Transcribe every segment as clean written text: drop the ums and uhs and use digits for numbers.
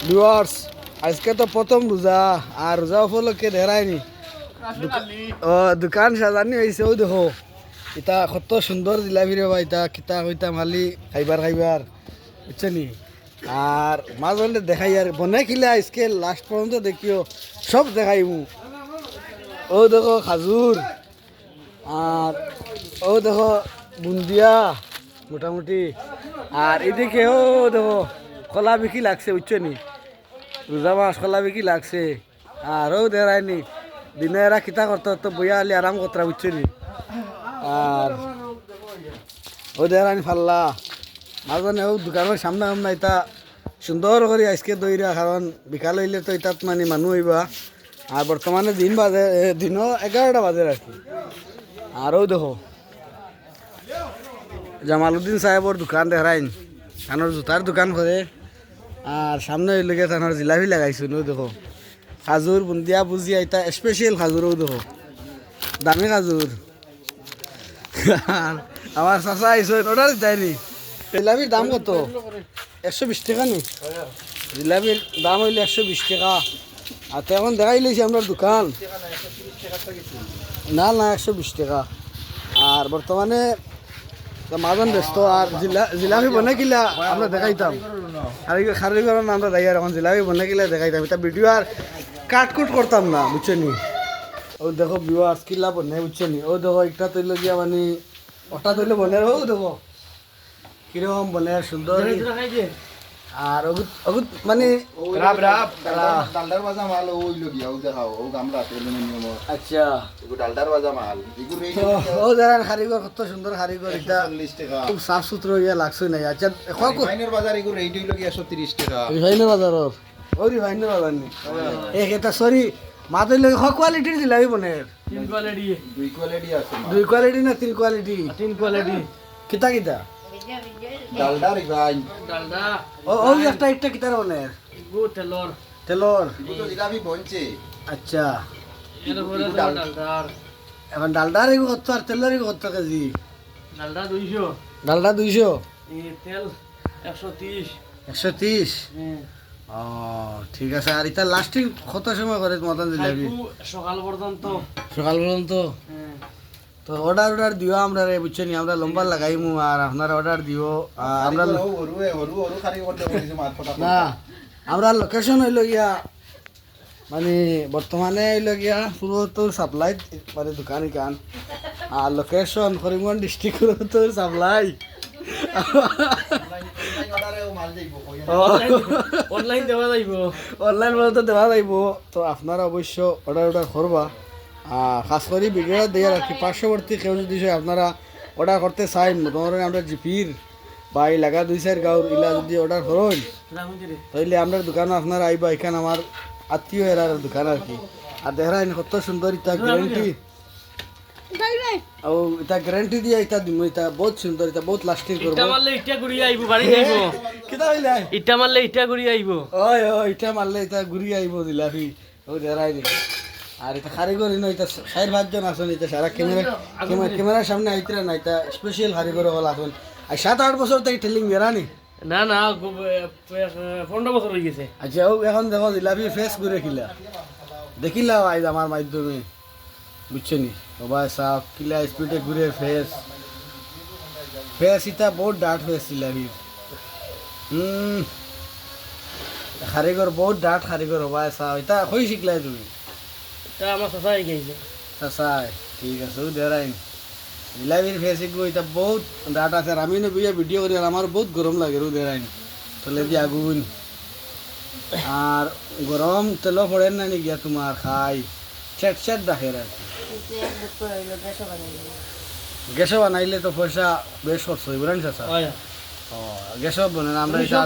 Viewers, আজকে তো প্রথম রোজা আর রোজা উপলক্ষে ধেরায়নি দোকান সাজানি হয়েছে। ওই দেখো ইটা কত সুন্দর জিলাপি রে ভাই, ইটা কিতা কইতা মালি খাইবার খাইবার বুঝছে নি। আর মাঝে দেখাই আর বনাই খিলে আজকে লাস্ট পর্যন্ত দেখিও সব দেখাইমু। ও দেখো খাজুর আর ও দেখো বুন্দিয়া মোটামুটি। আর এদিকে ও দেখো কলা বিকি লাগছে বুঝছো নি, রোজা মাস কলা বিকি লাগছে। আর ও দেখায়নি দিনে এরা কিতা করতে তো বইয়া আলি আরাম করতে বুঝছো নি। আর ও দেখায়নি ফাল্লা মাঝে ও দোকানের সামনে সামনে এটা সুন্দর করে আজকে দইরা, কারণ বিকাল হইলে তো এটাত মানে মানুষ হইবা। আর বর্তমানে দিন বাজে দিনও 11টা বাজে আর কি। আরও দেখো জামালউদ্দিন সাহেবর দোকান দেখাইন, তানোর জুতার দোকান করে। আর সামনে হইলগে তানোর জিলাপি লাগাইছো নো দেখো খাজুর বুন্দিয়া বুজিয়া, এটা স্পেশাল খাজুরও দেখো দামি খাজুর। আমার চাচা আইসো অর্ডার দিতাইনি। জিলাপির দাম কত? 120 টাকা নি? জিলাপির দাম হইলে 120 টাকা। আর তো এখন দেখাই লইছি আপনার দোকান, না না 120 টাকা। আর বর্তমানে মাজন ব্যস্ত। আর জিলাপি বনে কিলা আমরা দেখাইতাম, কারিগর আমরা দেখাই। আর এখন জিলাপি বনে কিলা দেখাইতাম, এটা ভিডিও আর কাটকুট করতাম না বুঝছো নি। ও দেখো ভিউয়ার্স কিলা বনে বুঝছো নি। ও দেখো একটা তৈল গিয়া মানে ওটা তৈল বনে। ও দেখো কিরকম বনে সুন্দর। আর অগুত মানে ডালদার বাজা মাল ওইলো গিয়া ও দেখাও ও গামলা অ্যালুমিনিয়াম। আচ্ছা এগু ডালদার বাজা মাল এগু রেট ও দেখেন কারিগর কত সুন্দর কারিগর, এটা 40 টাকা। খুব সাফ সুতরা ইয়া লাগছে নাই। আচ্ছা রিফাইনের বাজার এগু রেট হইলো গিয়া 130 টাকা। রিফাইনের বাজারর ও রিফাইনের বাজার নি এক এটা সরি মাতের লগে হ কোয়ালিটির জিলাপি বনে। দুই কোয়ালিটি আছে মাল। 2 কোয়ালিটি না 3 কোয়ালিটি? 3 কোয়ালিটি। কিতা কিতা? ডালদা রিফাইন ডালডা ও একটা একটা কিতার বনে গু তেলর তেলর। এগু তো জিলাপি বনছে। আচ্ছা এর পরে ডালডার এখন ডালডার এগো কত আর তেলের এগো কত কেজি? ডালডা 200, ডালডা 200, এই তেল 130। 130। হ্যাঁ ও ঠিক আছে। আর এটা লাস্টিং কত সময় করে মতন জিলাপি? খাইবো সকাল পর্যন্ত। সকাল পর্যন্ত? হ্যাঁ তো অর্ডার দিও আমরা রে বুঝছো নি, আমরা লম্বা লাগাইমু। আর আপনারা অর্ডার দিও। আমরা হরু খারি করতে বলেছে মাছ ফটা। না আমরা লোকেশন হইল গিয়া মানে বর্তমানে হইল গিয়া পুরো তোর সাপ্লাই মানে দোকান ইকান। আর লোকেশন করিমগঞ্জ ডিস্ট্রিক্ট তোর সাপ্লাই। অর্ডারেও মাল যাইবো। অনলাইন দেওয়া যাইব। অনলাইন বলতে দেওয়া যাইব। তো আপনারা অবশ্য অর্ডার করবা। আর খাস করে ভিডিওটা দিয়ে রাখি পার্শ্ববর্তী কেউ যদি আপনারা অর্ডার করতে চাইন, ধরেন আমরা জিপির বা এই লাগা 2-4 গাঁওর ইলা যদি অর্ডার করেন তাইলে আপনার দোকানে আপনারা আইবা। এখানে আমার আত্মীয় এরার দোকান আর কি। আর দেখাই কত সুন্দর এটা গ্যারেন্টি, ও এটা গ্যারেন্টি দিয়ে এটা দিব। এটা বহুত সুন্দর, এটা বহুত লাস্টিং করব। ইটা মারলে ইটা ঘুরিয়ে আইব, বাড়ি যাইব। কিতা হইলা? ইটা মারলে ইটা ঘুরিয়ে আইব। ওই ওই এটা মারলে এটা ঘুরি আইব জিলাপি। ও দেখাই নি। আর এটা কারিগরি নয়, এটা 4-5 জন আছেন। এটা সারা ক্যামেরার সামনে আইতে না, এটা স্পেশাল কারিগর হল আছেন। আর 7-8 বছর থেকে টেলিং বেড়ানি। না না 15 বছর হয়ে গেছে। আচ্ছা ও এখন দেখো জিলাপি ফেস ঘুরে কিলা দেখিলা আইজ আমার মাধ্যমে বুঝছো নি। সবাই সাফ কিলা স্পিডে ঘুরে ফেস এটা বহুত ডাট ফেস জিলাপির। কারিগর বহুত ডাট কারিগর হবাই চাও। এটা কই শিখলাই তুমি? এটা আমার চাচাই গেছে। চাচাই ঠিক আছে ও দেরাইন জিলাপির ফেস এটা বহুত ডাট আছে। আর আমি বিয়ে ভিডিও করি আর আমার বহুত গরম লাগে রু দেরাইন তলে দিয়ে আগুন। আর গরম তেল পড়ে না নি গিয়া তোমার খাই চেট দেখে আর গ্যাসও বানাইলে তো পয়সা বেশ খরচ হইব না চাচা? গ্যাসও বানাই আমরা এটা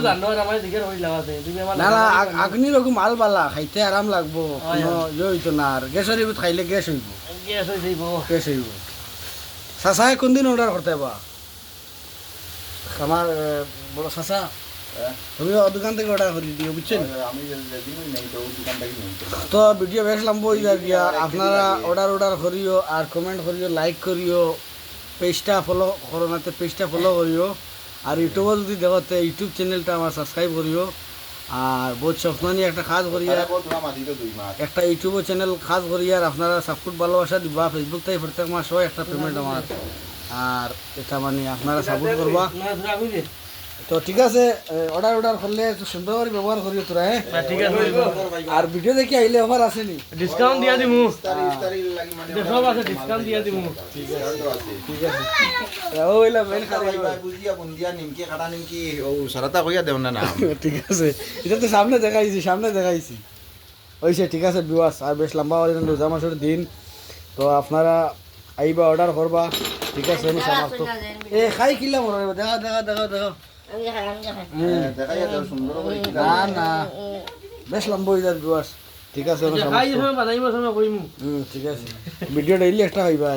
না না আগ্নি রকম মাল বালা খাইতে আরাম লাগবো, কোনো ইয়ে হইতো না। আর গ্যাসের খাইলে গ্যাস হইব। চাচাই কোনদিন অর্ডার করতে বা আমার বড় চাচা? তুমি দোকান থেকে অর্ডার করে দিও বুঝছেন। আমি যেদিনই নেই তো দোকান থেকে নেই তো ভিডিও বেশ লম্বা হয়ে যায় গিয়া। আপনারা অর্ডার করিও আর কমেন্ট করিও, লাইক করিও, পেজটা ফলো করো না তো পেজটা ফলো করিও। আর ইউটিউবে যদি দেখতে ইউটিউব চ্যানেলটা আমার সাবস্ক্রাইব করিও। আর বহুত স্বপ্ন নিয়ে একটা কাজ করি আর তোরা মাটি তো 2 মাস একটা ইউটিউব চ্যানেল কাজ করি আর আপনারা সাপোর্ট ভালোবাসা দিবা ফেসবুক থেকে প্রত্যেক মাস হয় একটা পেমেন্ট আমার আর এটা মানে আপনারা সাপোর্ট করবা না ধরা কইলে তো ঠিক আছে অর্ডার করলে একটু সুন্দর করে ব্যবহার করিও তোরা হ্যাঁ ঠিক আছে আর ভিডিও দেখে আইলে অফার আসেনি ডিসকাউন্ট দিয়া দিমু ইফতারি লাগি মানে সব আছে ডিসকাউন্ট দিয়া দিমু ঠিক আছে ঠিক আছে ওইলা মেন ভাই ভাই বুঝিয়া বুন্দিয়া নিমকি কাটা নিমকি ও সারাটা কইয়া দেও না না ঠিক আছে এটা তো সামনে দেখাইছি ওইসে ঠিক আছে বিওয়াস আর বেশ লম্বা হয়ে রোজা মাসের দিন তো আপনারা আইবা অর্ডার করবা ঠিক আছে আমি সমাপ্ত এ খাই কিলা মনে হবে দেখা দেখাইয়া দাও সুন্দর করে কি না না বেশ লম্বা হয়ে যাবে বিওয়াস ঠিক আছে আমি খাই সমাপ্ত সময় বানাইব সময় কইমু ঠিক আছে ভিডিও ডেইলি একটা হইবা